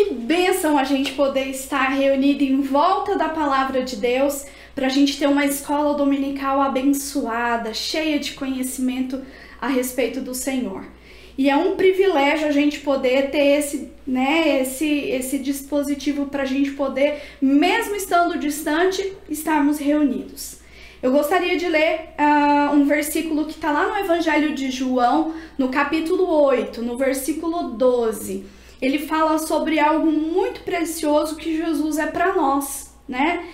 Que bênção a gente poder estar reunido em volta da palavra de Deus, para a gente ter uma escola dominical abençoada, cheia de conhecimento a respeito do Senhor. E é um privilégio a gente poder ter esse dispositivo para a gente poder, mesmo estando distante, estarmos reunidos. Eu gostaria de ler um versículo que está lá no Evangelho de João, no capítulo 8, no versículo 12. Ele fala sobre algo muito precioso que Jesus é para nós, né?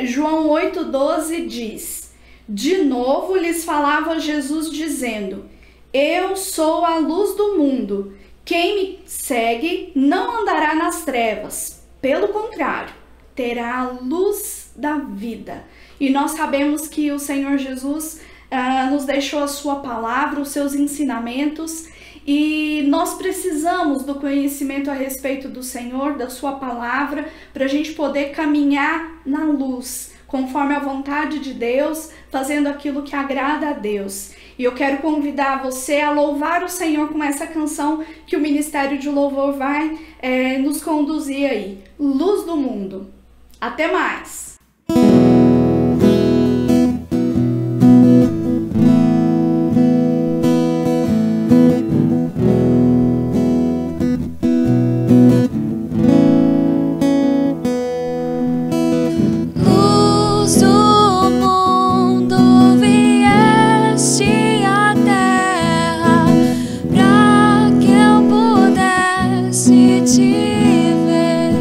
João 8,12 diz: De novo lhes falava Jesus dizendo: Eu sou a luz do mundo. Quem me segue não andará nas trevas. Pelo contrário, terá a luz da vida. E nós sabemos que o Senhor Jesus nos deixou a sua palavra, os seus ensinamentos, e nós precisamos do conhecimento a respeito do Senhor, da sua palavra, para a gente poder caminhar na luz, conforme a vontade de Deus, fazendo aquilo que agrada a Deus. E eu quero convidar você a louvar o Senhor com essa canção que o Ministério de Louvor vai nos conduzir aí. Luz do Mundo. Até mais! Te ver.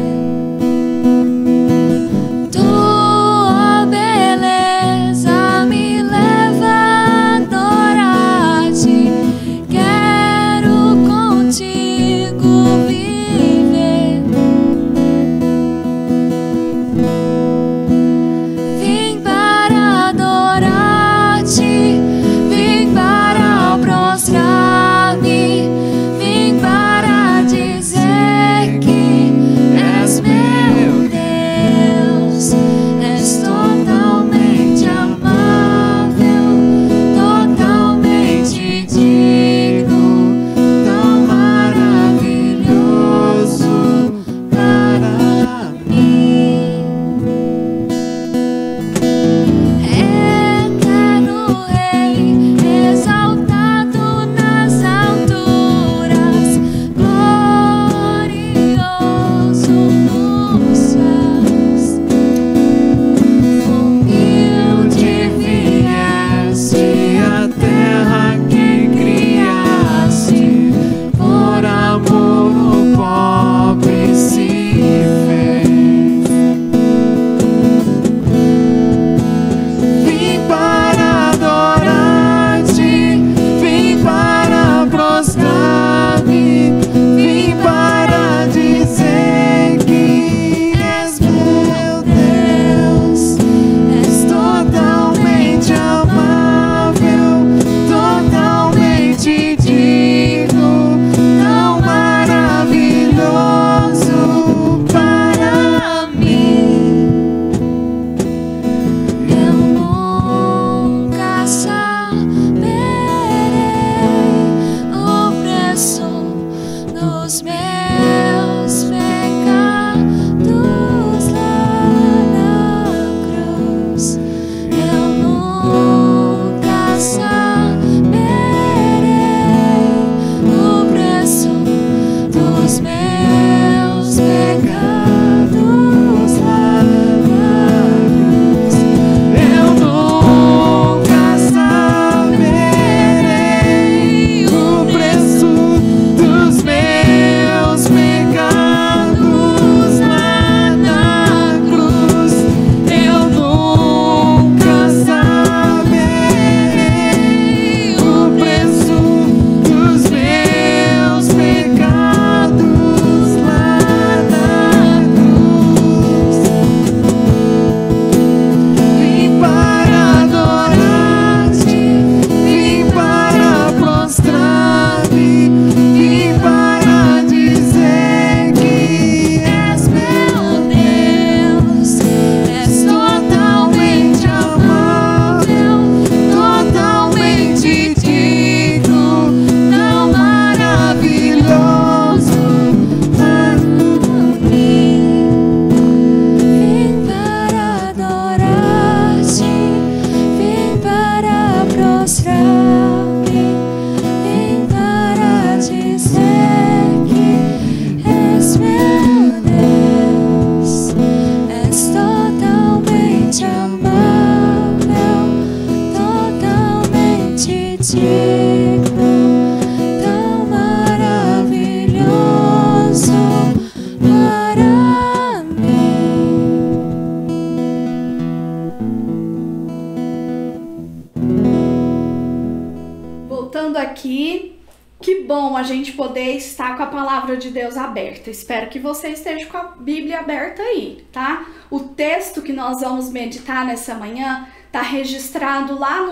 aqui. Que bom a gente poder estar com a palavra de Deus aberta. Espero que você esteja com a Bíblia aberta aí, tá? O texto que nós vamos meditar nessa manhã está registrado lá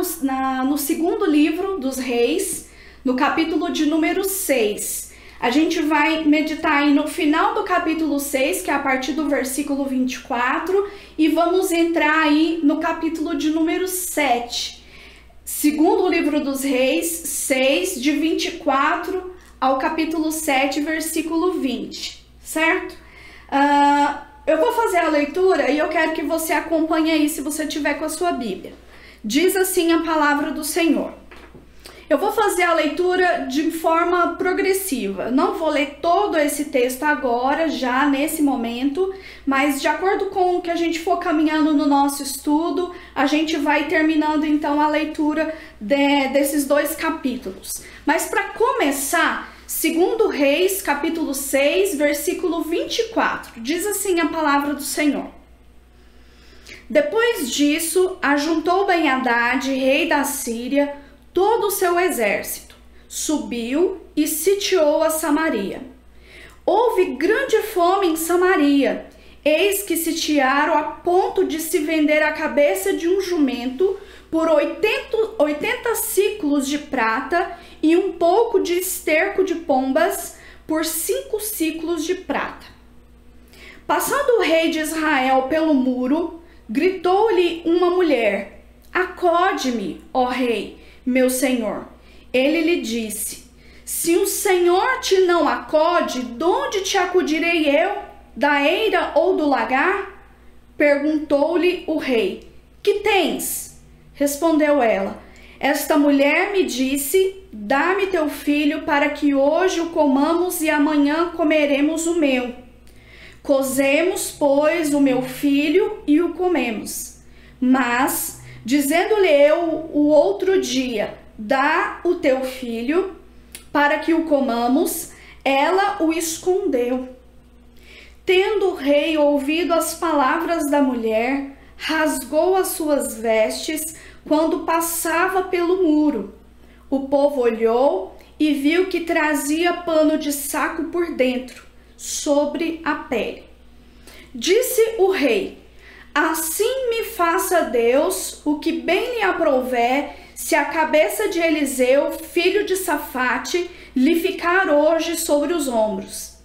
no segundo livro dos Reis, no capítulo de número 6. A gente vai meditar aí no final do capítulo 6, que é a partir do versículo 24, e vamos entrar aí no capítulo de número 7. Segundo livro dos Reis, 6, de 24 ao capítulo 7, versículo 20, certo? Eu vou fazer a leitura e eu quero que você acompanhe aí se você tiver com a sua Bíblia. Diz assim a palavra do Senhor. Eu vou fazer a leitura de forma progressiva. Não vou ler todo esse texto agora, já nesse momento, mas de acordo com o que a gente for caminhando no nosso estudo, a gente vai terminando então a leitura desses dois capítulos. Mas para começar, 2 Reis, capítulo 6, versículo 24, diz assim a palavra do Senhor. Depois disso, ajuntou Ben-Hadad, rei da Síria, todo o seu exército, subiu e sitiou a Samaria. Houve grande fome em Samaria, eis que sitiaram a ponto de se vender a cabeça de um jumento por 80 siclos de prata e um pouco de esterco de pombas por 5 siclos de prata. Passando o rei de Israel pelo muro, gritou-lhe uma mulher: acode-me, ó rei, meu senhor. Ele lhe disse: se o Senhor te não acode, donde te acudirei eu? Da eira ou do lagar? Perguntou-lhe o rei: que tens? Respondeu ela: esta mulher me disse: dá-me teu filho para que hoje o comamos e amanhã comeremos o meu. Cozemos, pois, o meu filho e o comemos. Mas, dizendo-lhe eu o outro dia: dá o teu filho para que o comamos, ela o escondeu. Tendo o rei ouvido as palavras da mulher, rasgou as suas vestes quando passava pelo muro. O povo olhou e viu que trazia pano de saco por dentro, sobre a pele. Disse o rei: assim me faça Deus o que bem lhe aprouver, se a cabeça de Eliseu, filho de Safate, lhe ficar hoje sobre os ombros.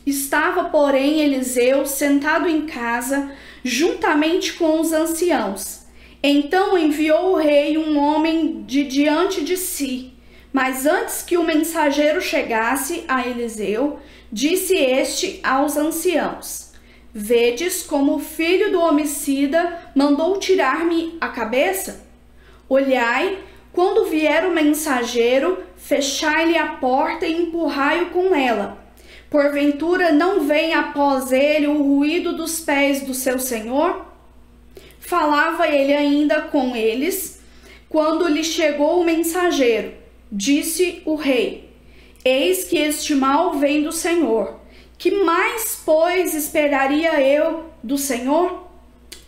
Estava, porém, Eliseu sentado em casa, juntamente com os anciãos. Então enviou o rei um homem de diante de si. Mas antes que o mensageiro chegasse a Eliseu, disse este aos anciãos: vedes como o filho do homicida mandou tirar-me a cabeça? Olhai, quando vier o mensageiro, fechai-lhe a porta e empurrai-o com ela. Porventura não vem após ele o ruído dos pés do seu senhor? Falava ele ainda com eles, quando lhe chegou o mensageiro. Disse o rei: eis que este mal vem do Senhor. Que mais, pois, esperaria eu do Senhor?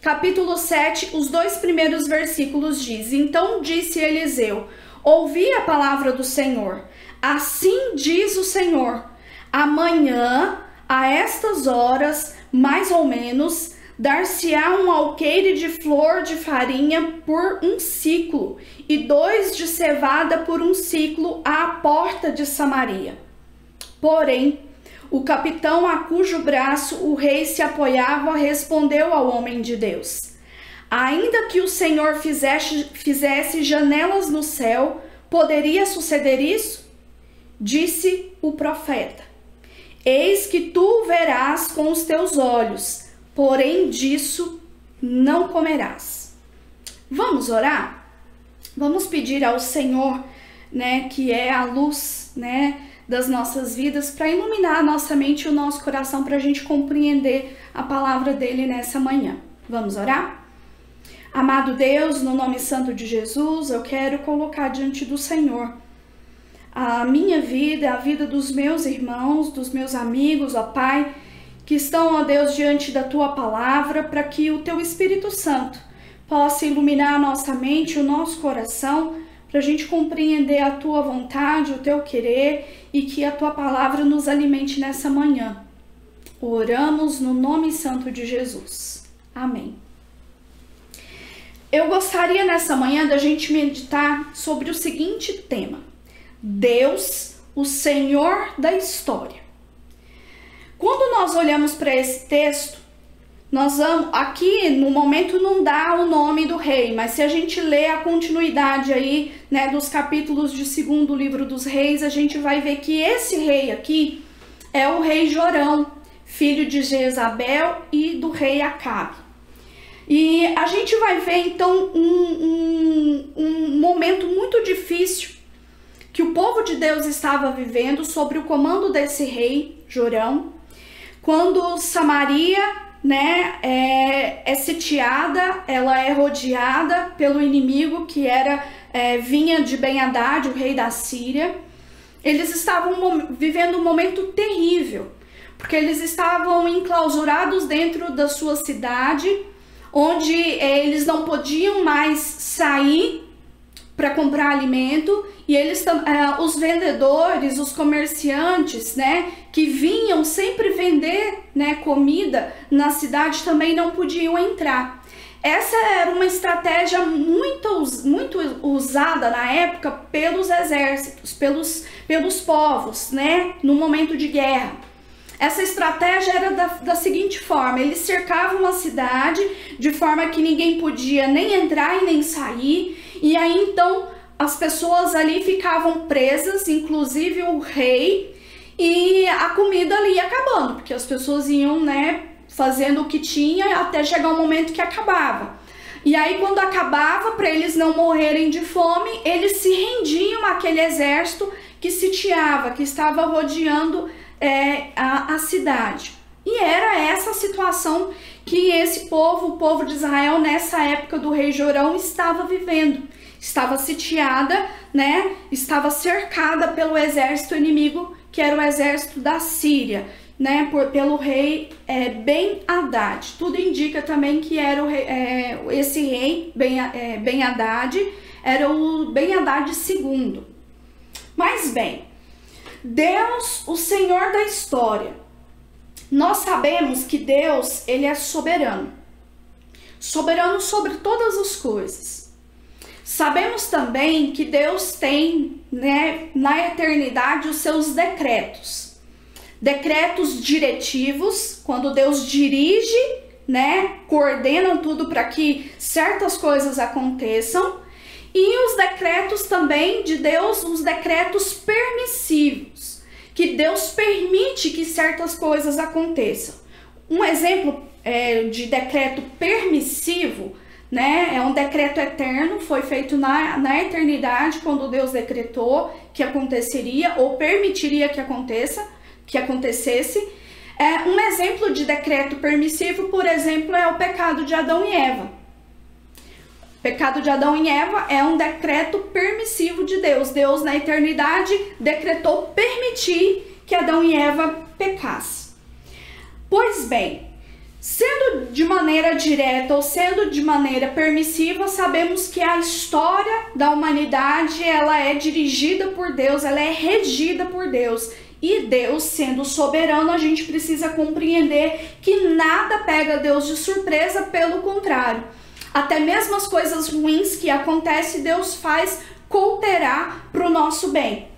Capítulo 7, os 2 primeiros versículos diz: então disse Eliseu: ouvi a palavra do Senhor. Assim diz o Senhor: amanhã, a estas horas, mais ou menos, dar-se-á um alqueire de flor de farinha por 1 siclo, e 2 de cevada por 1 siclo à porta de Samaria. Porém, o capitão a cujo braço o rei se apoiava respondeu ao homem de Deus: ainda que o Senhor fizesse janelas no céu, poderia suceder isso? Disse o profeta: eis que tu verás com os teus olhos, porém disso não comerás. Vamos orar? Vamos pedir ao Senhor, que é a luz, das nossas vidas, para iluminar a nossa mente e o nosso coração, para a gente compreender a palavra dele nessa manhã. Vamos orar? Amado Deus, no nome santo de Jesus, eu quero colocar diante do Senhor a minha vida, a vida dos meus irmãos, dos meus amigos, ó Pai, que estão, ó Deus, diante da Tua palavra, para que o Teu Espírito Santo possa iluminar a nossa mente, o nosso coração, para a gente compreender a tua vontade, o teu querer e que a tua palavra nos alimente nessa manhã. Oramos no nome santo de Jesus. Amém. Eu gostaria nessa manhã da gente meditar sobre o seguinte tema: Deus, o Senhor da história. Quando nós olhamos para esse texto, nós vamos, aqui no momento não dá o nome do rei, mas se a gente lê a continuidade aí, né, dos capítulos de 2º livro dos reis, a gente vai ver que esse rei aqui é o rei Jorão, filho de Jezabel e do rei Acabe. E a gente vai ver então um momento muito difícil que o povo de Deus estava vivendo sob o comando desse rei Jorão, quando Samaria, né, é sitiada, ela é rodeada pelo inimigo que vinha de Ben-Hadad, o rei da Síria. Eles estavam vivendo um momento terrível, porque eles estavam enclausurados dentro da sua cidade, onde eles não podiam mais sair para comprar alimento, e os vendedores, os comerciantes, né, que vinham sempre vender, né, comida na cidade também não podiam entrar. Essa era uma estratégia muito usada na época pelos exércitos, pelos povos, né, no momento de guerra. Essa estratégia era da seguinte forma: eles cercavam a cidade de forma que ninguém podia nem entrar e nem sair, e aí então as pessoas ali ficavam presas, inclusive o rei, e a comida ali ia acabando, porque as pessoas iam, né, fazendo o que tinha até chegar um momento que acabava. E aí quando acabava, para eles não morrerem de fome, eles se rendiam àquele exército que sitiava, que estava rodeando a cidade. E era essa a situação que esse povo, o povo de Israel, nessa época do rei Jorão, estava vivendo. Estava sitiada, né? Estava cercada pelo exército inimigo, que era o exército da Síria, né? Pelo rei Ben-Hadad. Tudo indica também que era esse rei Ben-Hadad, era o Ben-Hadad II. Mas bem, Deus, o Senhor da história. Nós sabemos que Deus, ele é soberano. Soberano sobre todas as coisas. Sabemos também que Deus tem, né, na eternidade os seus decretos. Decretos diretivos, quando Deus dirige, né, coordena tudo para que certas coisas aconteçam. E os decretos também de Deus, os decretos permissivos, que Deus permite que certas coisas aconteçam. Um exemplo de decreto permissivo, né, é um decreto eterno, foi feito na eternidade, quando Deus decretou que aconteceria ou permitiria que acontecesse. Um exemplo de decreto permissivo, por exemplo, é o pecado de Adão e Eva. O pecado de Adão e Eva é um decreto permissivo de Deus. Deus, na eternidade, decretou permitir que Adão e Eva pecassem. Pois bem, sendo de maneira direta ou sendo de maneira permissiva, sabemos que a história da humanidade, ela é dirigida por Deus, ela é regida por Deus. E Deus, sendo soberano, a gente precisa compreender que nada pega Deus de surpresa, pelo contrário. Até mesmo as coisas ruins que acontecem, Deus faz cooperar para o nosso bem.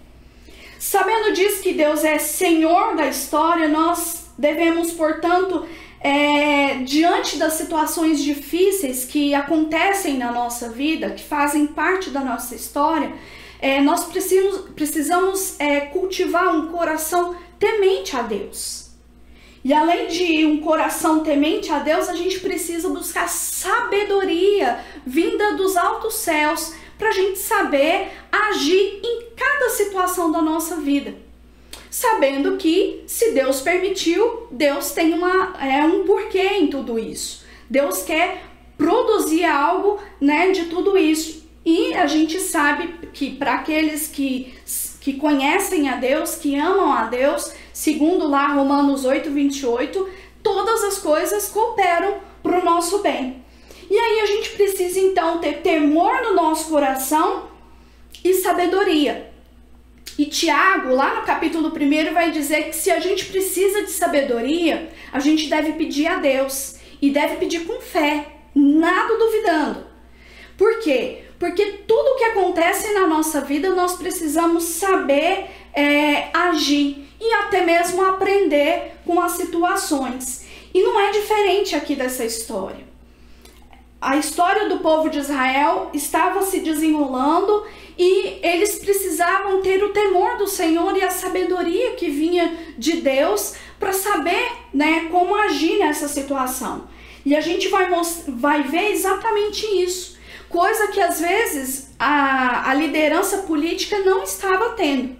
Sabendo disso, que Deus é Senhor da história, nós devemos, portanto, diante das situações difíceis que acontecem na nossa vida, que fazem parte da nossa história, nós precisamos cultivar um coração temente a Deus. E além de um coração temente a Deus, a gente precisa buscar sabedoria vinda dos altos céus para a gente saber agir em cada situação da nossa vida. Sabendo que, se Deus permitiu, Deus tem um porquê em tudo isso. Deus quer produzir algo, né, de tudo isso. E a gente sabe que para aqueles que conhecem a Deus, que amam a Deus, segundo lá Romanos 8:28, todas as coisas cooperam para o nosso bem. E aí a gente precisa então ter temor no nosso coração e sabedoria. E Tiago, lá no capítulo 1, vai dizer que se a gente precisa de sabedoria, a gente deve pedir a Deus. E deve pedir com fé, nada duvidando. Por quê? Porque tudo que acontece na nossa vida, nós precisamos saber agir e até mesmo aprender com as situações. E não é diferente aqui dessa história. A história do povo de Israel estava se desenrolando e eles precisavam ter o temor do Senhor e a sabedoria que vinha de Deus para saber, né, como agir nessa situação. E a gente vai ver exatamente isso, coisa que às vezes a liderança política não estava tendo.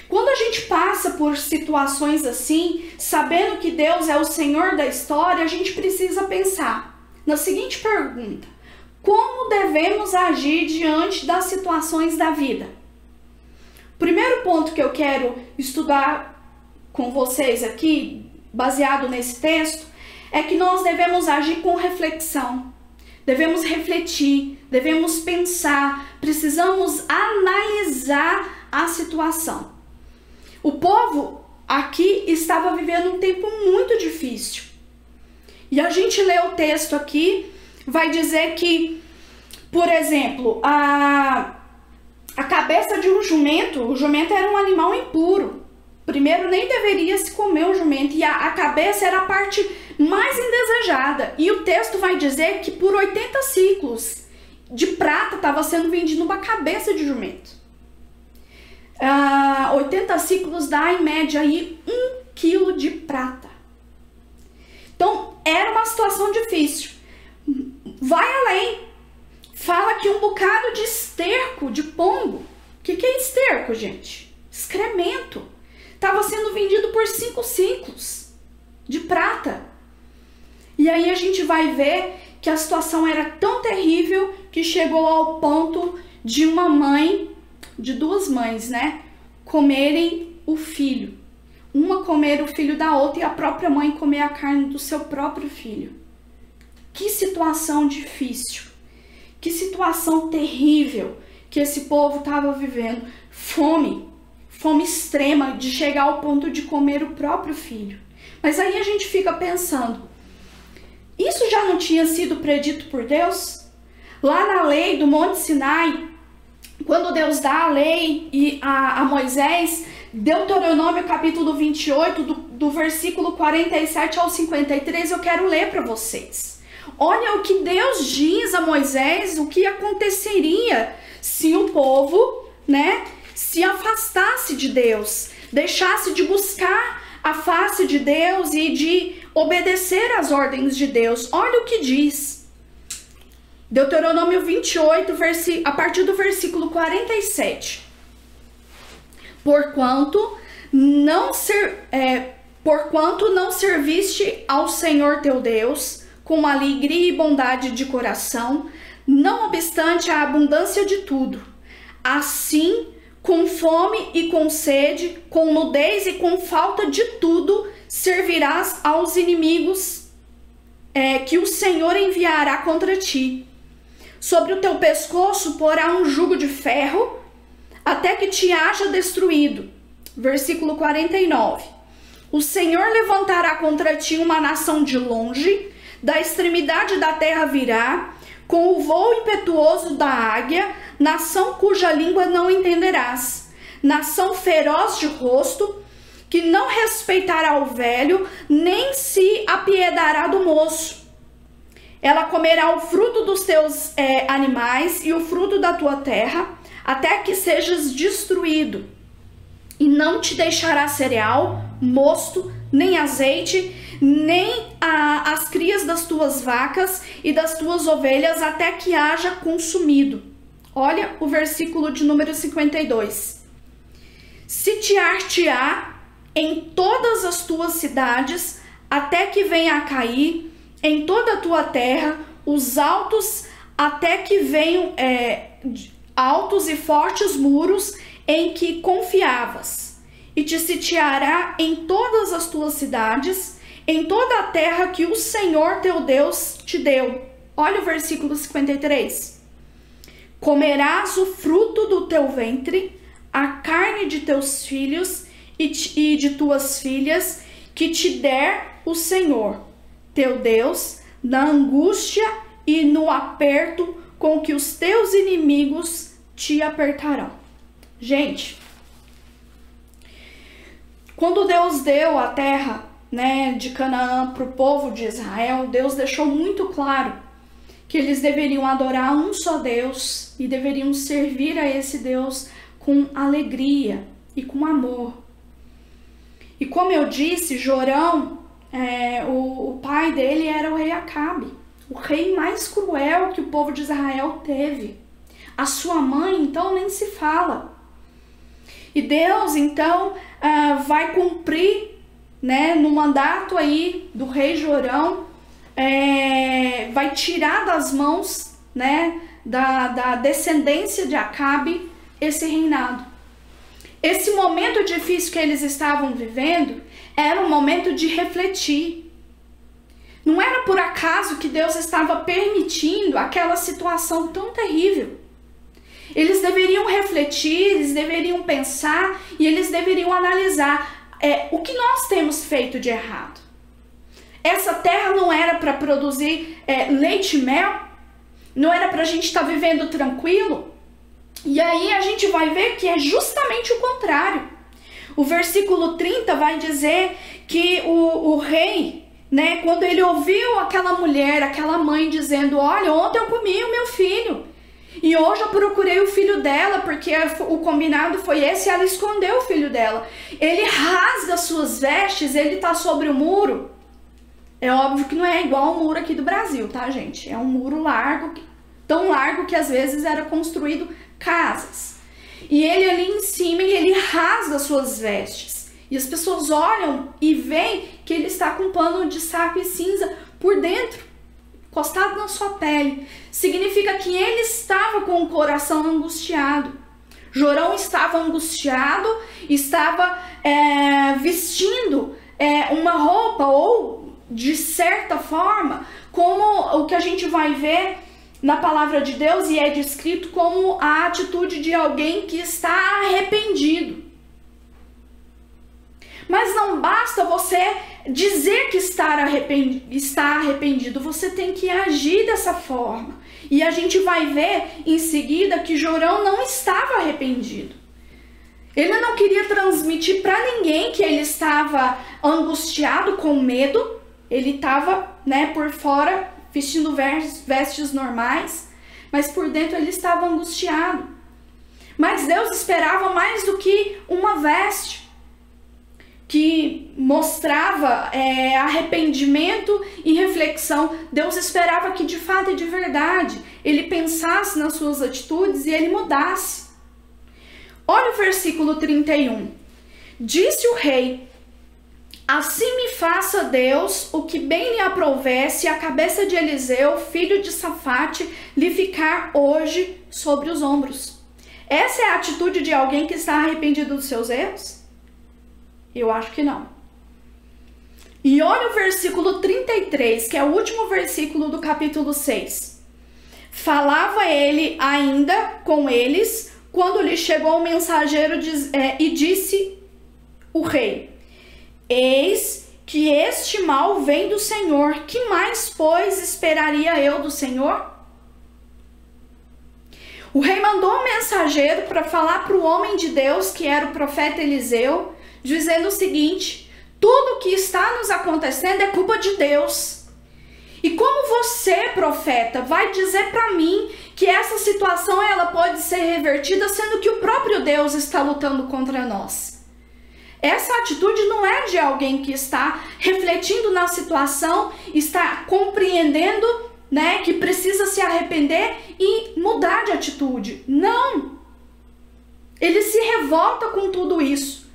Quando a gente passa por situações assim, sabendo que Deus é o Senhor da história, a gente precisa pensar na seguinte pergunta: como devemos agir diante das situações da vida? O primeiro ponto que eu quero estudar com vocês aqui, baseado nesse texto, é que nós devemos agir com reflexão. Devemos refletir, devemos pensar, precisamos analisar a situação. O povo aqui estava vivendo um tempo muito difícil. E a gente lê o texto aqui, vai dizer que, por exemplo, a cabeça de um jumento, o jumento era um animal impuro. Primeiro, nem deveria se comer o jumento, e a cabeça era a parte mais indesejada. E o texto vai dizer que por 80 ciclos de prata estava sendo vendido uma cabeça de jumento. 80 ciclos dá em média aí 1 quilo de prata. Então era uma situação difícil. Vai além, fala que um bocado de esterco de pombo. O que é esterco, gente? Excremento. Estava sendo vendido por 5 ciclos de prata. E aí a gente vai ver que a situação era tão terrível que chegou ao ponto de uma mãe, de duas mães, né, comerem o filho. Uma comer o filho da outra e a própria mãe comer a carne do seu próprio filho. Que situação difícil. Que situação terrível que esse povo estava vivendo. Fome extrema, de chegar ao ponto de comer o próprio filho. Mas aí a gente fica pensando, isso já não tinha sido predito por Deus? Lá na lei do Monte Sinai, quando Deus dá a lei a Moisés, Deuteronômio capítulo 28, do versículo 47 ao 53, eu quero ler para vocês. Olha o que Deus diz a Moisés, o que aconteceria se o povo, né, se afastasse de Deus, deixasse de buscar a face de Deus e de obedecer às ordens de Deus. Olha o que diz. Deuteronômio 28, a partir do versículo 47. Porquanto não serviste ao Senhor teu Deus com alegria e bondade de coração, não obstante a abundância de tudo, assim com fome e com sede, com nudez e com falta de tudo, servirás aos inimigos que o Senhor enviará contra ti. Sobre o teu pescoço porá um jugo de ferro, até que te haja destruído. Versículo 49. O Senhor levantará contra ti uma nação de longe, da extremidade da terra virá, com o voo impetuoso da águia, nação cuja língua não entenderás, nação feroz de rosto, que não respeitará o velho, nem se apiedará do moço. Ela comerá o fruto dos teus animais e o fruto da tua terra, até que sejas destruído. E não te deixará cereal, mosto, nem azeite, nem as crias das tuas vacas e das tuas ovelhas, até que haja consumido. Olha o versículo de número 52. Sitiar-te-á em todas as tuas cidades, até que venha a cair em toda a tua terra, os altos, até que venham altos e fortes muros em que confiavas, e te sitiará em todas as tuas cidades, em toda a terra que o Senhor teu Deus te deu. Olha o versículo 53. Comerás o fruto do teu ventre, a carne de teus filhos e de tuas filhas, que te der o Senhor, teu Deus, na angústia e no aperto com que os teus inimigos te apertarão. Gente, quando Deus deu a terra, né, de Canaã para o povo de Israel, Deus deixou muito claro que eles deveriam adorar um só Deus e deveriam servir a esse Deus com alegria e com amor. E como eu disse, Jorão, o pai dele era o rei Acabe, o rei mais cruel que o povo de Israel teve. A sua mãe, então, nem se fala. E Deus, então, vai cumprir, né, no mandato aí do rei Jorão, vai tirar das mãos, né, da descendência de Acabe esse reinado. Esse momento difícil que eles estavam vivendo era um momento de refletir. Não era por acaso que Deus estava permitindo aquela situação tão terrível. Eles deveriam refletir, eles deveriam pensar e eles deveriam analisar o que nós temos feito de errado. Essa terra não era para produzir leite e mel? Não era para a gente estar vivendo tranquilo? E aí a gente vai ver que é justamente o contrário. O versículo 30 vai dizer que o rei, né, quando ele ouviu aquela mulher, aquela mãe dizendo: olha, ontem eu comi o meu filho e hoje eu procurei o filho dela, porque o combinado foi esse, e ela escondeu o filho dela. Ele rasga suas vestes, ele está sobre o muro. É óbvio que não é igual ao muro aqui do Brasil, tá, gente? É um muro largo, tão largo que às vezes era construído casas. E ele ali em cima, ele rasga suas vestes. E as pessoas olham e veem que ele está com um pano de saco e cinza por dentro, encostado na sua pele. Significa que ele estava com o coração angustiado. Jorão estava angustiado, estava vestindo uma roupa, ou de certa forma, como o que a gente vai ver na palavra de Deus, e é descrito como a atitude de alguém que está arrependido. Mas não basta você dizer que está arrependido, você tem que agir dessa forma. E a gente vai ver em seguida que Jorão não estava arrependido. Ele não queria transmitir para ninguém que ele estava angustiado, com medo. Ele estava, né, por fora vestindo vestes normais, mas por dentro ele estava angustiado. Mas Deus esperava mais do que uma veste que mostrava arrependimento e reflexão. Deus esperava que de fato e de verdade ele pensasse nas suas atitudes e ele mudasse. Olha o versículo 31. Disse o rei: assim me faça Deus o que bem lhe aprouver, se a cabeça de Eliseu, filho de Safate, lhe ficar hoje sobre os ombros. Essa é a atitude de alguém que está arrependido dos seus erros? Eu acho que não. E olha o versículo 33, que é o último versículo do capítulo 6. Falava ele ainda com eles, quando lhe chegou o mensageiro e disse o rei: eis que este mal vem do Senhor, que mais, pois, esperaria eu do Senhor? O rei mandou um mensageiro para falar para o homem de Deus, que era o profeta Eliseu, dizendo o seguinte: tudo que está nos acontecendo é culpa de Deus. E como você, profeta, vai dizer para mim que essa situação ela pode ser revertida, sendo que o próprio Deus está lutando contra nós? Essa atitude não é de alguém que está refletindo na situação, está compreendendo, né, que precisa se arrepender e mudar de atitude. Não! Ele se revolta com tudo isso.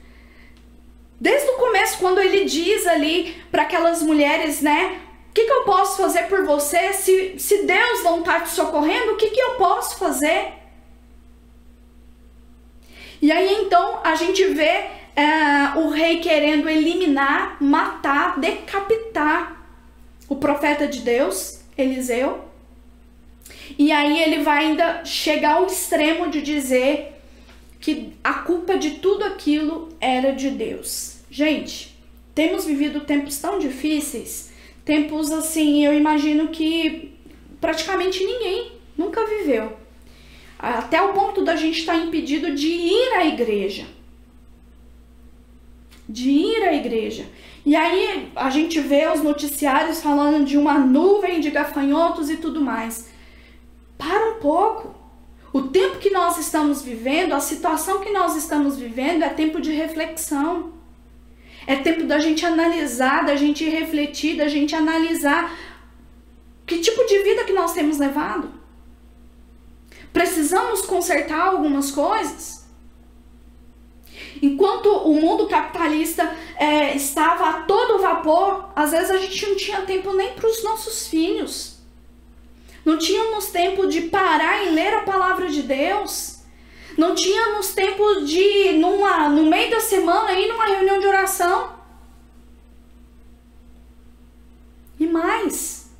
Desde o começo, quando ele diz ali para aquelas mulheres, né, o que eu posso fazer por você? Se Deus não está te socorrendo, o que eu posso fazer? E aí então a gente vê o rei querendo eliminar, matar, decapitar o profeta de Deus, Eliseu. E aí ele vai ainda chegar ao extremo de dizer que a culpa de tudo aquilo era de Deus. Gente, temos vivido tempos tão difíceis, tempos assim, eu imagino que praticamente ninguém nunca viveu. Até o ponto da gente estar impedido de ir à igreja. E aí a gente vê os noticiários falando de uma nuvem de gafanhotos e tudo mais. Para um pouco. O tempo que nós estamos vivendo, a situação que nós estamos vivendo é tempo de reflexão. É tempo da gente analisar, da gente refletir, da gente analisar que tipo de vida que nós temos levado. Precisamos consertar algumas coisas. Enquanto o mundo capitalista estava a todo vapor, às vezes a gente não tinha tempo nem para os nossos filhos. Não tínhamos tempo de parar e ler a palavra de Deus. Não tínhamos tempo de, no meio da semana, ir numa reunião de oração. E mais,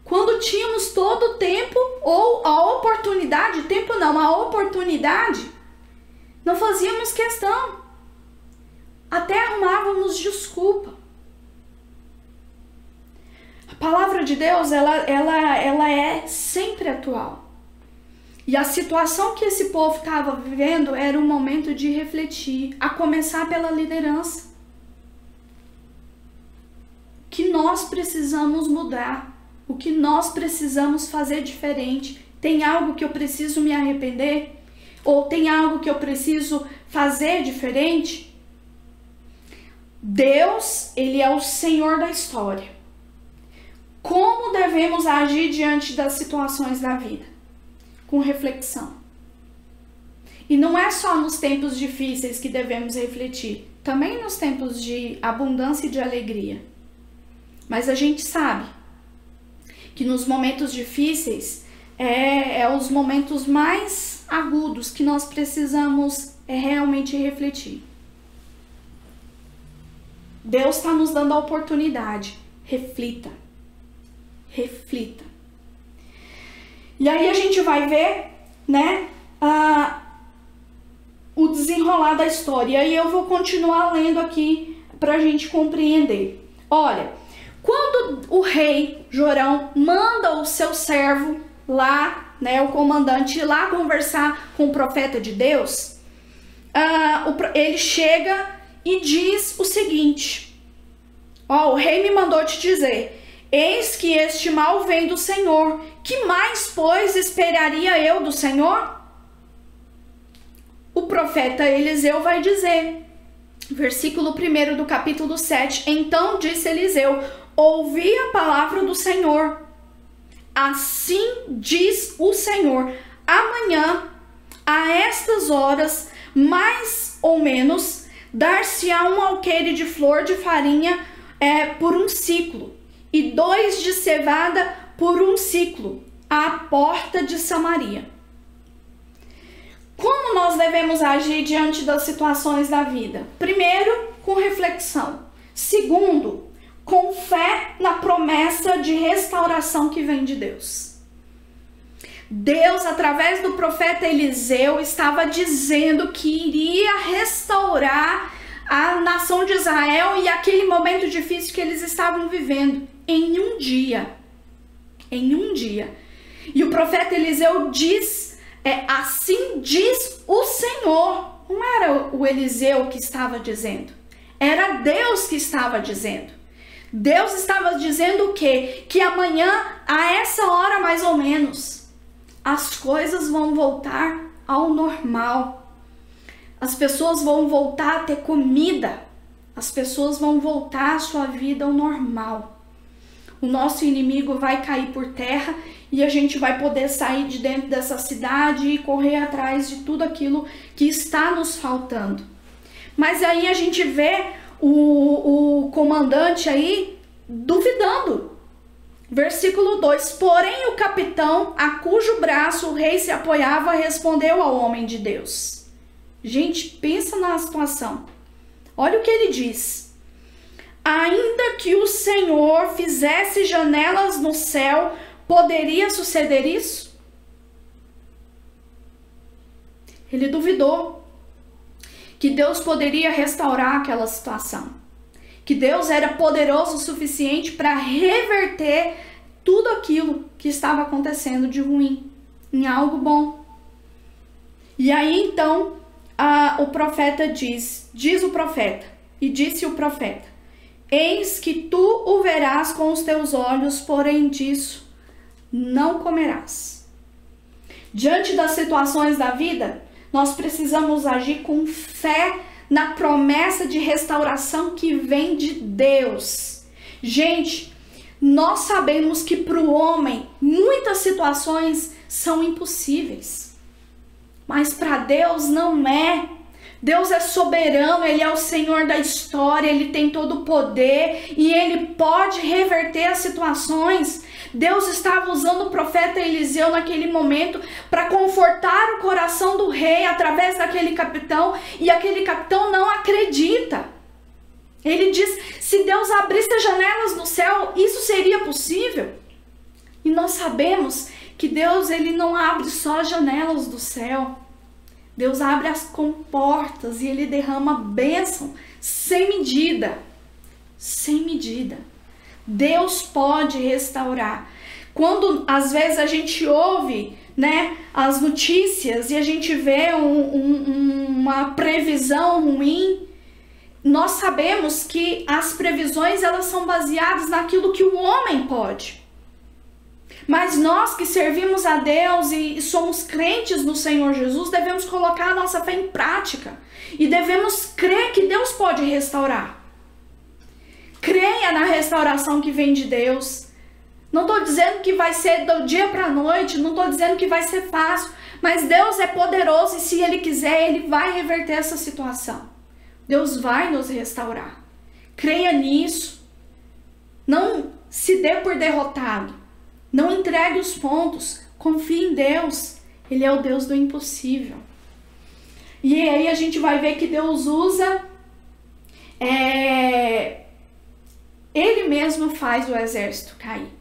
quando tínhamos todo o tempo, ou a oportunidade, a oportunidade, não fazíamos questão. Até arrumávamos desculpa. A palavra de Deus, ela é sempre atual. E a situação que esse povo estava vivendo era um momento de refletir, a começar pela liderança. O que nós precisamos mudar, o que nós precisamos fazer diferente. Tem algo que eu preciso me arrepender? Ou tem algo que eu preciso fazer diferente? Deus, ele é o Senhor da história. Como devemos agir diante das situações da vida? Com reflexão. E não é só nos tempos difíceis que devemos refletir, também nos tempos de abundância e de alegria. Mas a gente sabe que nos momentos difíceis é os momentos mais agudos que nós precisamos realmente refletir. Deus está nos dando a oportunidade. Reflita. Reflita. E aí a gente vai ver, né, o desenrolar da história. E aí eu vou continuar lendo aqui para a gente compreender. Olha, quando o rei Jorão manda o seu servo lá, né, o comandante, ir lá conversar com o profeta de Deus, ele chega e diz o seguinte: ó, o rei me mandou te dizer: eis que este mal vem do Senhor. Que mais, pois, esperaria eu do Senhor? O profeta Eliseu vai dizer, versículo 1 do capítulo 7, então disse Eliseu: ouvi a palavra do Senhor. Assim diz o Senhor: amanhã, a estas horas, mais ou menos, dar-se-á um alqueire de flor de farinha por um ciclo, e 2 de cevada por um ciclo, à porta de Samaria. Como nós devemos agir diante das situações da vida? Primeiro, com reflexão. Segundo, com fé na promessa de restauração que vem de Deus. Deus, através do profeta Eliseu, estava dizendo que iria restaurar a nação de Israel e aquele momento difícil que eles estavam vivendo em um dia. Em um dia. E o profeta Eliseu diz, assim diz o Senhor. Não era o Eliseu que estava dizendo, era Deus que estava dizendo. Deus estava dizendo o quê? Que amanhã, a essa hora mais ou menos, as coisas vão voltar ao normal. As pessoas vão voltar a ter comida. As pessoas vão voltar a sua vida ao normal. O nosso inimigo vai cair por terra e a gente vai poder sair de dentro dessa cidade e correr atrás de tudo aquilo que está nos faltando. Mas aí a gente vê o comandante aí duvidando. Versículo 2: porém o capitão, a cujo braço o rei se apoiava, respondeu ao homem de Deus. Gente, pensa na situação. Olha o que ele diz: ainda que o Senhor fizesse janelas no céu, poderia suceder isso? Ele duvidou que Deus poderia restaurar aquela situação, que Deus era poderoso o suficiente para reverter tudo aquilo que estava acontecendo de ruim em algo bom. E aí então o profeta diz o profeta, e disse o profeta: eis que tu o verás com os teus olhos, porém disso não comerás. Diante das situações da vida, nós precisamos agir com fé na promessa de restauração que vem de Deus. Gente, nós sabemos que para o homem muitas situações são impossíveis, mas para Deus não é. Deus é soberano, Ele é o Senhor da história, Ele tem todo o poder e Ele pode reverter as situações. Deus estava usando o profeta Eliseu naquele momento para confortar o coração do rei através daquele capitão, e aquele capitão não acredita. Ele diz: se Deus abrisse as janelas do céu, isso seria possível? E nós sabemos que Deus, Ele não abre só as janelas do céu. Deus abre as comportas e Ele derrama bênção sem medida. Sem medida. Deus pode restaurar. Quando às vezes a gente ouve, né, as notícias e a gente vê uma previsão ruim, nós sabemos que as previsões, elas são baseadas naquilo que o homem pode. Mas nós que servimos a Deus e somos crentes no Senhor Jesus, devemos colocar a nossa fé em prática e devemos crer que Deus pode restaurar. Creia na restauração que vem de Deus. Não estou dizendo que vai ser do dia para a noite, não estou dizendo que vai ser fácil, mas Deus é poderoso e se Ele quiser, Ele vai reverter essa situação. Deus vai nos restaurar. Creia nisso. Não se dê por derrotado. Não entregue os pontos. Confie em Deus. Ele é o Deus do impossível. E aí a gente vai ver que Deus usa... Ele mesmo faz o exército cair.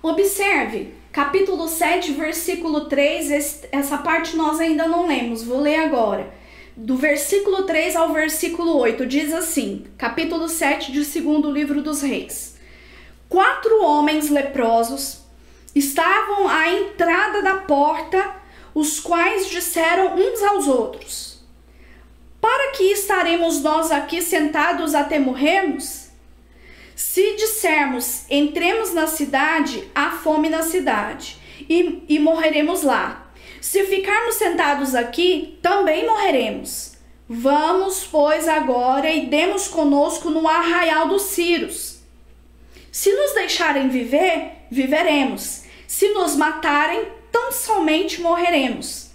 Observe, capítulo 7, versículo 3, essa parte nós ainda não lemos, vou ler agora. Do versículo 3 ao versículo 8, diz assim, capítulo 7 do segundo livro dos reis. 4 homens leprosos estavam à entrada da porta, os quais disseram uns aos outros: para que estaremos nós aqui sentados até morrermos? Se dissermos, entremos na cidade, há fome na cidade, e morreremos lá. Se ficarmos sentados aqui, também morreremos. Vamos, pois, agora e demos conosco no arraial dos Círios. Se nos deixarem viver, viveremos. Se nos matarem, tão somente morreremos.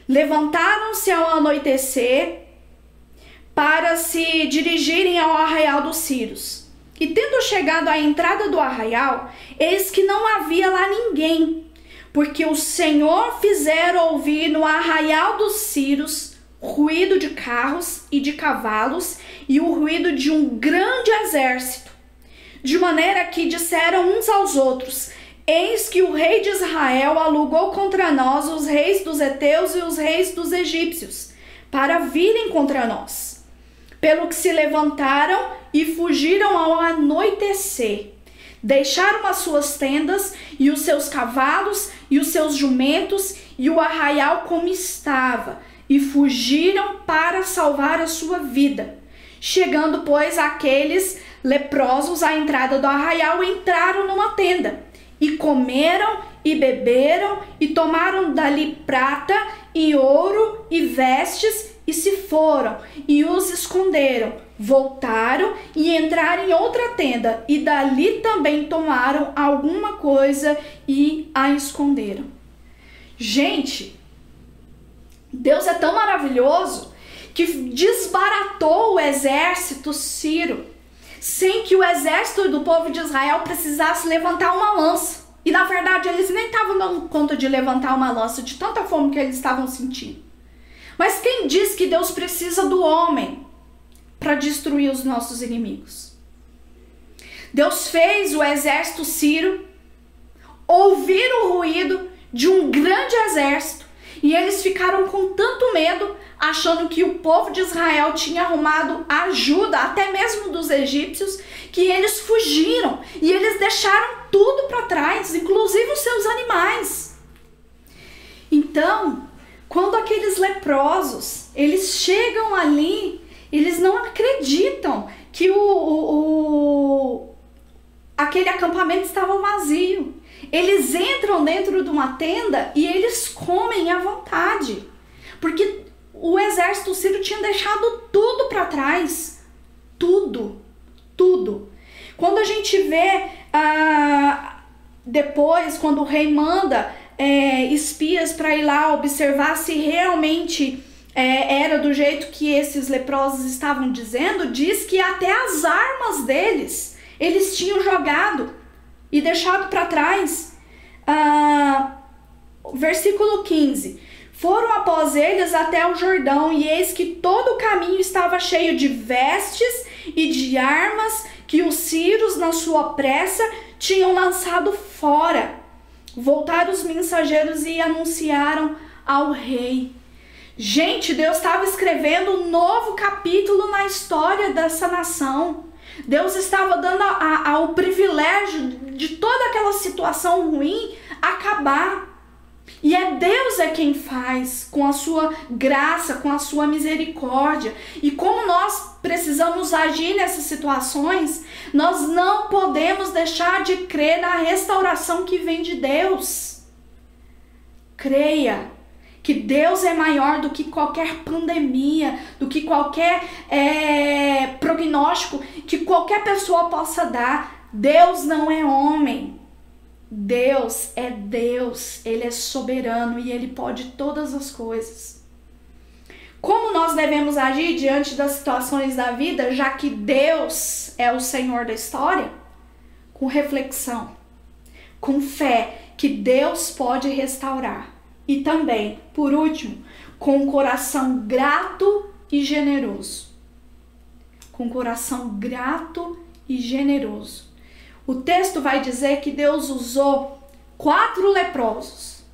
Levantaram-se ao anoitecer para se dirigirem ao arraial dos Círios. E tendo chegado à entrada do arraial, eis que não havia lá ninguém, porque o Senhor fizera ouvir no arraial dos Círios ruído de carros e de cavalos e o ruído de um grande exército, de maneira que disseram uns aos outros: eis que o rei de Israel alugou contra nós os reis dos heteus e os reis dos egípcios, para virem contra nós. Pelo que se levantaram e fugiram ao anoitecer. Deixaram as suas tendas e os seus cavalos e os seus jumentos e o arraial como estava, e fugiram para salvar a sua vida. Chegando, pois, aqueles leprosos à entrada do arraial, entraram numa tenda, e comeram e beberam, e tomaram dali prata e ouro e vestes, e se foram, e os esconderam. Voltaram e entraram em outra tenda, e dali também tomaram alguma coisa e a esconderam. Gente, Deus é tão maravilhoso que desbaratou o exército sírio, sem que o exército do povo de Israel precisasse levantar uma lança. E na verdade eles nem estavam dando conta de levantar uma lança, de tanta fome que eles estavam sentindo. Mas quem diz que Deus precisa do homem para destruir os nossos inimigos? Deus fez o exército sírio ouvir o ruído de um grande exército e eles ficaram com tanto medo, achando que o povo de Israel tinha arrumado ajuda, até mesmo dos egípcios, que eles fugiram e eles deixaram tudo para trás, inclusive os seus animais. Então, quando aqueles leprosos, eles chegam ali, eles não acreditam que aquele acampamento estava vazio. Eles entram dentro de uma tenda e eles comem à vontade, porque o exército sírio tinha deixado tudo para trás. Tudo. Quando a gente vê depois, quando o rei manda espias para ir lá observar se realmente era do jeito que esses leprosos estavam dizendo, diz que até as armas deles eles tinham jogado e deixado para trás. Versículo 15. Foram após eles até o Jordão, e eis que todo o caminho estava cheio de vestes e de armas que os sírios, na sua pressa, tinham lançado fora. Voltaram os mensageiros e anunciaram ao rei. Gente, Deus estava escrevendo um novo capítulo na história dessa nação. Deus estava dando o privilégio de toda aquela situação ruim acabar. E Deus quem faz, com a sua graça, com a sua misericórdia. E como nós precisamos agir nessas situações, nós não podemos deixar de crer na restauração que vem de Deus. Creia que Deus é maior do que qualquer pandemia, do que qualquer prognóstico que qualquer pessoa possa dar. Deus não é homem. Deus é Deus, Ele é soberano e Ele pode todas as coisas. Como nós devemos agir diante das situações da vida, já que Deus é o Senhor da história? Com reflexão, com fé que Deus pode restaurar. E também, por último, com um coração grato e generoso. Com um coração grato e generoso. O texto vai dizer que Deus usou 4 leprosos.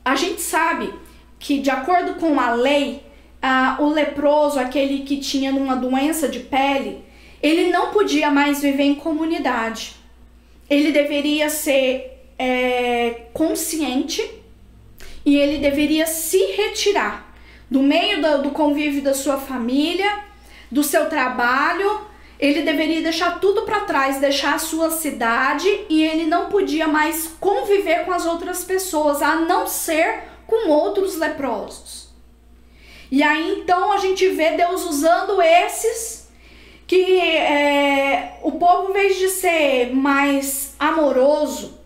A gente sabe que, de acordo com a lei, o leproso, aquele que tinha uma doença de pele, ele não podia mais viver em comunidade. Ele deveria ser consciente e ele deveria se retirar do meio do convívio da sua família, do seu trabalho. Ele deveria deixar tudo para trás, deixar a sua cidade, e ele não podia mais conviver com as outras pessoas, a não ser com outros leprosos. E aí então a gente vê Deus usando esses que o povo, em vez de ser mais amoroso,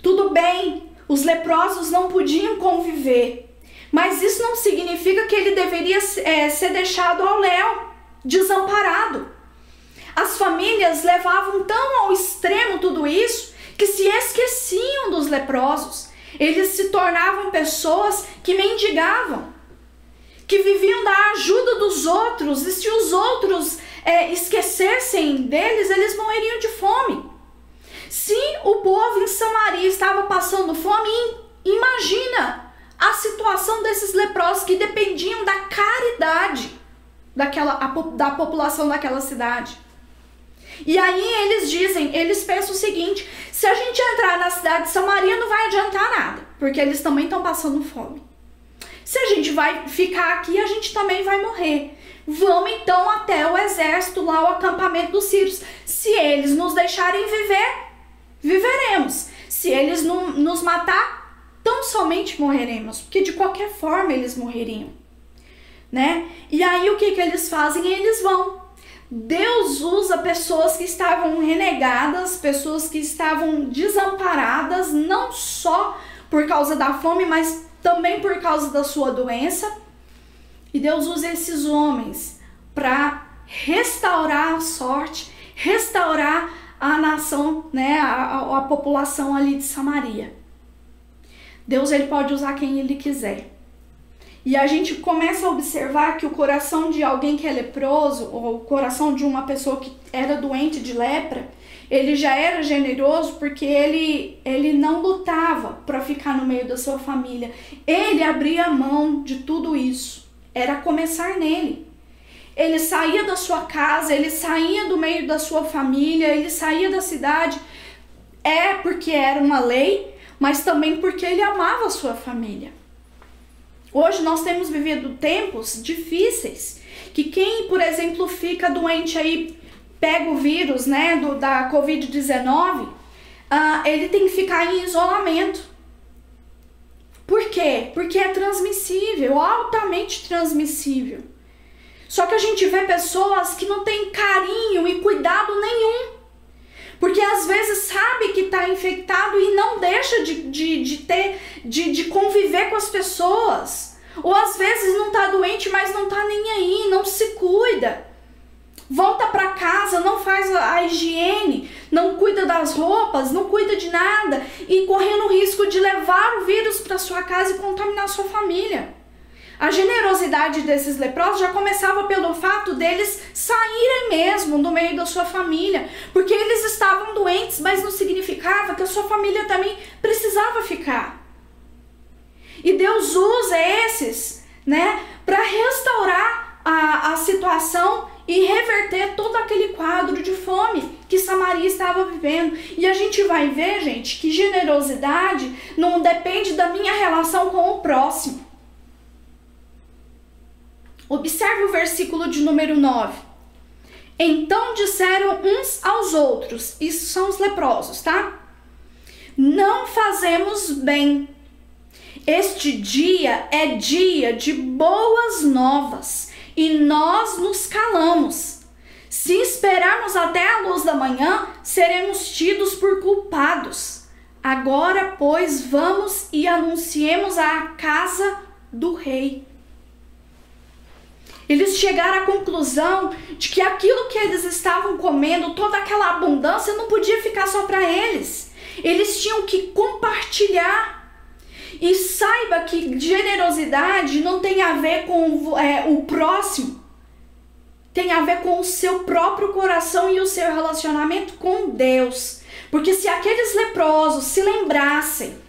tudo bem, os leprosos não podiam conviver, mas isso não significa que ele deveria ser deixado ao léu, desamparado. As famílias levavam tão ao extremo tudo isso que se esqueciam dos leprosos. Eles se tornavam pessoas que mendigavam, que viviam da ajuda dos outros, e se os outros esquecessem deles, eles morreriam de fome. Se o povo em Samaria estava passando fome, imagina a situação desses leprosos que dependiam da caridade da população daquela cidade. E aí eles pensam o seguinte: se a gente entrar na cidade de Samaria não vai adiantar nada, porque eles também estão passando fome. Se a gente vai ficar aqui, a gente também vai morrer. Vamos então até o exército lá, o acampamento dos sírios. Se eles nos deixarem viver, viveremos. Se eles nos matar, tão somente morreremos, porque de qualquer forma eles morreriam, né? E aí o que eles fazem? Eles vão. Deus usa pessoas que estavam renegadas, pessoas que estavam desamparadas, não só por causa da fome, mas também por causa da sua doença. E Deus usa esses homens para restaurar a sorte, restaurar a nação, né, a população ali de Samaria. Deus, ele pode usar quem ele quiser. E a gente começa a observar que o coração de alguém que é leproso, ou o coração de uma pessoa que era doente de lepra, ele já era generoso porque ele não lutava para ficar no meio da sua família. Ele abria mão de tudo isso. Era começar nele. Ele saía da sua casa, ele saía do meio da sua família, ele saía da cidade. Porque era uma lei, mas também porque ele amava a sua família. Hoje nós temos vivido tempos difíceis, que quem, por exemplo, fica doente aí, pega o vírus, né, da Covid-19, ele tem que ficar em isolamento. Por quê? Porque é transmissível, altamente transmissível. Só que a gente vê pessoas que não têm carinho e cuidado nenhum. Porque às vezes sabe que está infectado e não deixa de conviver com as pessoas. Ou às vezes não está doente, mas não está nem aí, não se cuida. Volta para casa, não faz a higiene, não cuida das roupas, não cuida de nada. E correndo o risco de levar o vírus para sua casa e contaminar sua família. A generosidade desses leprosos já começava pelo fato deles saírem mesmo do meio da sua família, porque eles estavam doentes, mas não significava que a sua família também precisava ficar. E Deus usa esses, né, para restaurar a situação e reverter todo aquele quadro de fome que Samaria estava vivendo. E a gente vai ver, gente, que generosidade não depende da minha relação com o próximo. Observe o versículo de número 9. Então disseram uns aos outros, isso são os leprosos, tá? Não fazemos bem. Este dia é dia de boas novas e nós nos calamos. Se esperarmos até a luz da manhã, seremos tidos por culpados. Agora, pois, vamos e anunciemos à casa do rei. Eles chegaram à conclusão de que aquilo que eles estavam comendo, toda aquela abundância, não podia ficar só para eles. Eles tinham que compartilhar. E saiba que generosidade não tem a ver com o próximo. Tem a ver com o seu próprio coração e o seu relacionamento com Deus. Porque se aqueles leprosos se lembrassem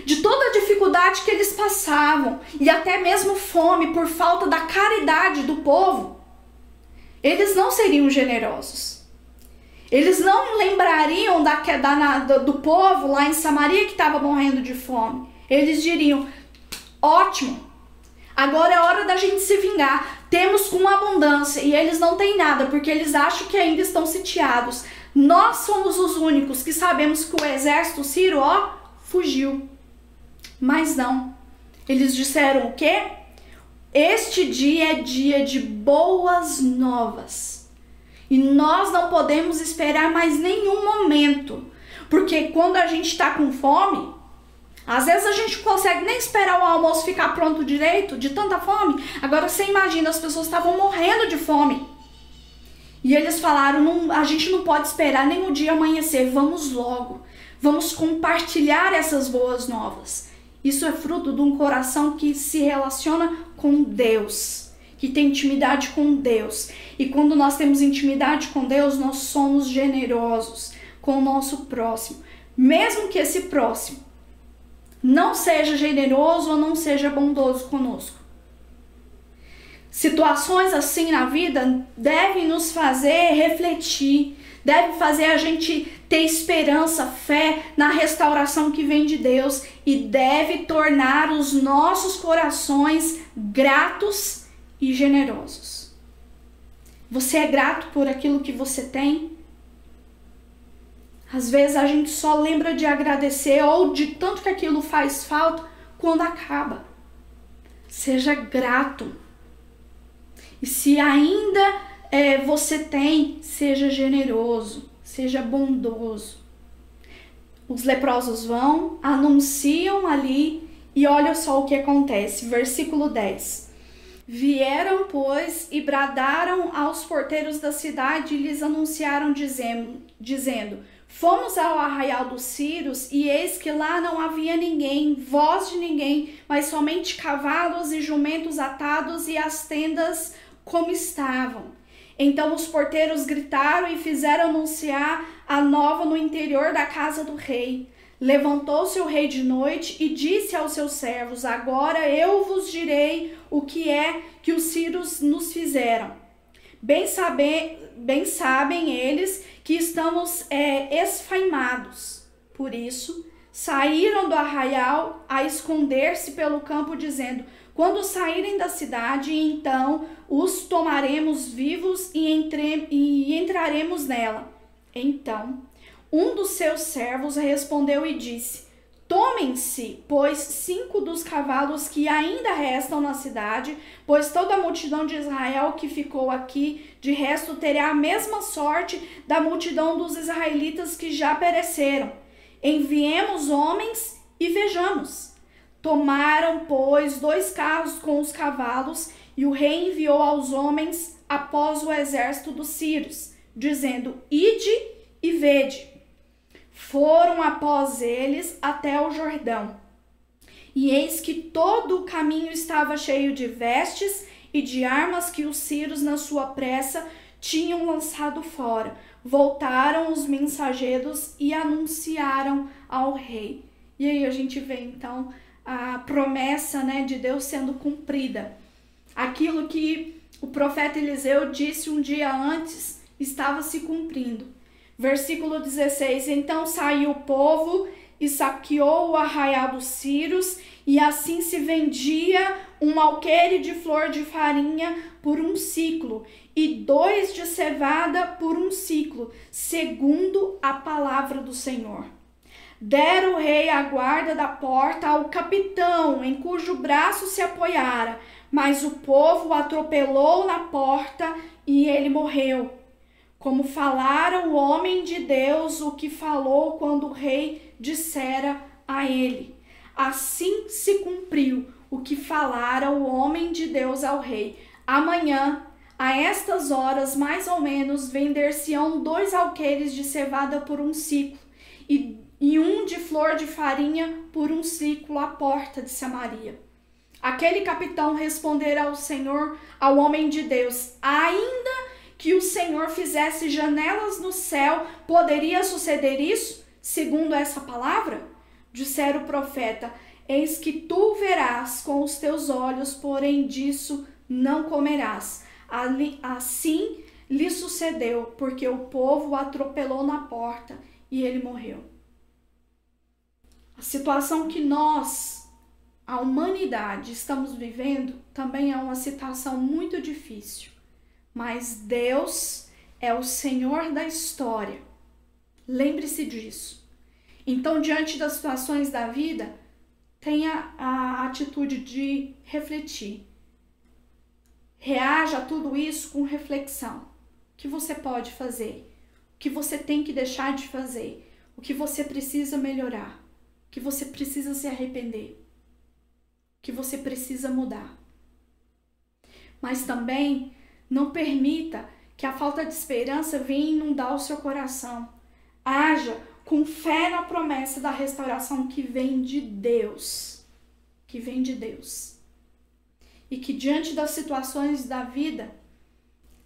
de toda a dificuldade que eles passavam, e até mesmo fome por falta da caridade do povo, eles não seriam generosos. Eles não lembrariam do povo lá em Samaria que estava morrendo de fome. Eles diriam, ótimo, agora é hora da gente se vingar, temos com abundância, e eles não têm nada, porque eles acham que ainda estão sitiados. Nós somos os únicos que sabemos que o exército sírio, fugiu. Mas não, eles disseram o quê? Este dia é dia de boas novas. E nós não podemos esperar mais nenhum momento. Porque quando a gente está com fome, às vezes a gente não consegue nem esperar o almoço ficar pronto direito, de tanta fome. Agora você imagina, as pessoas estavam morrendo de fome. E eles falaram, a gente não pode esperar nem o dia amanhecer, vamos logo. Vamos compartilhar essas boas novas. Isso é fruto de um coração que se relaciona com Deus, que tem intimidade com Deus. E quando nós temos intimidade com Deus, nós somos generosos com o nosso próximo. Mesmo que esse próximo não seja generoso ou não seja bondoso conosco. Situações assim na vida devem nos fazer refletir, deve fazer a gente ter esperança, fé na restauração que vem de Deus e deve tornar os nossos corações gratos e generosos. Você é grato por aquilo que você tem? Às vezes a gente só lembra de agradecer ou de tanto que aquilo faz falta quando acaba. Seja grato. E se ainda você tem, seja generoso, seja bondoso. Os leprosos vão, anunciam ali e olha só o que acontece. Versículo 10. Vieram, pois, e bradaram aos porteiros da cidade e lhes anunciaram dizendo, Fomos ao arraial dos Círios, e eis que lá não havia ninguém, voz de ninguém, mas somente cavalos e jumentos atados e as tendas como estavam. Então os porteiros gritaram e fizeram anunciar a nova no interior da casa do rei. Levantou-se o rei de noite e disse aos seus servos: agora eu vos direi o que é que os sírios nos fizeram. Bem sabem eles que estamos esfaimados. Por isso, saíram do arraial a esconder-se pelo campo, dizendo: quando saírem da cidade, então os tomaremos vivos e entraremos nela. Então, um dos seus servos respondeu e disse: tomem-se, pois 5 dos cavalos que ainda restam na cidade, pois toda a multidão de Israel que ficou aqui, de resto, terá a mesma sorte da multidão dos israelitas que já pereceram. Enviemos homens e vejamos. Tomaram, pois, 2 carros com os cavalos, e o rei enviou aos homens após o exército dos sírios, dizendo: ide e vede. Foram após eles até o Jordão. E eis que todo o caminho estava cheio de vestes e de armas que os sírios, na sua pressa, tinham lançado fora. Voltaram os mensageiros e anunciaram ao rei. E aí a gente vê então a promessa, de Deus sendo cumprida. Aquilo que o profeta Eliseu disse um dia antes estava se cumprindo. Versículo 16: então saiu o povo e saqueou o arraial dos sírios, e assim se vendia um alqueire de flor de farinha por 1 siclo, e 2 de cevada por 1 siclo, segundo a palavra do Senhor. Dera o rei a guarda da porta ao capitão, em cujo braço se apoiara, mas o povo o atropelou na porta e ele morreu. Como falara o homem de Deus o que falou quando o rei dissera a ele. Assim se cumpriu o que falara o homem de Deus ao rei. Amanhã, a estas horas, mais ou menos, vender-se-ão 2 alqueires de cevada por 1 siclo, e 1 de flor de farinha por 1 siclo à porta de Samaria. Aquele capitão respondera ao homem de Deus: ainda que o Senhor fizesse janelas no céu, poderia suceder isso, segundo essa palavra? Dissera o profeta: eis que tu verás com os teus olhos, porém disso não comerás. Assim lhe sucedeu, porque o povo o atropelou na porta e ele morreu. A situação que nós, a humanidade, estamos vivendo também é uma situação muito difícil. Mas Deus é o Senhor da história. Lembre-se disso. Então, diante das situações da vida, tenha a atitude de refletir. Reaja a tudo isso com reflexão. O que você pode fazer? O que você tem que deixar de fazer? O que você precisa melhorar? O que você precisa se arrepender? O que você precisa mudar? Mas também não permita que a falta de esperança venha inundar o seu coração. Haja com fé na promessa da restauração que vem de Deus. Que vem de Deus. E que diante das situações da vida,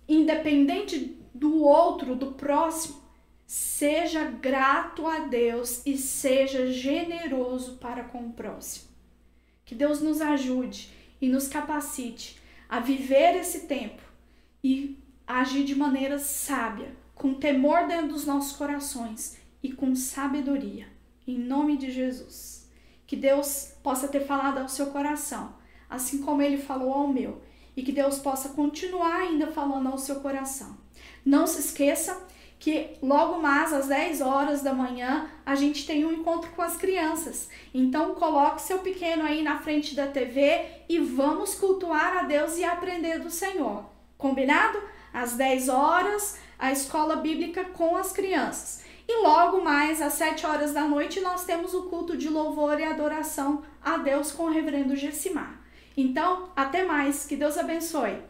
independente do outro, do próximo, seja grato a Deus e seja generoso para com o próximo. Que Deus nos ajude e nos capacite a viver esse tempo e agir de maneira sábia, com temor dentro dos nossos corações e com sabedoria. Em nome de Jesus. Que Deus possa ter falado ao seu coração, assim como Ele falou ao meu. E que Deus possa continuar ainda falando ao seu coração. Não se esqueça que logo mais às 10 horas da manhã a gente tem um encontro com as crianças. Então coloque seu pequeno aí na frente da TV e vamos cultuar a Deus e aprender do Senhor. Combinado? Às 10 horas, a escola bíblica com as crianças. E logo mais, às 7 horas da noite, nós temos o culto de louvor e adoração a Deus com o reverendo Gessimar. Então, até mais. Que Deus abençoe.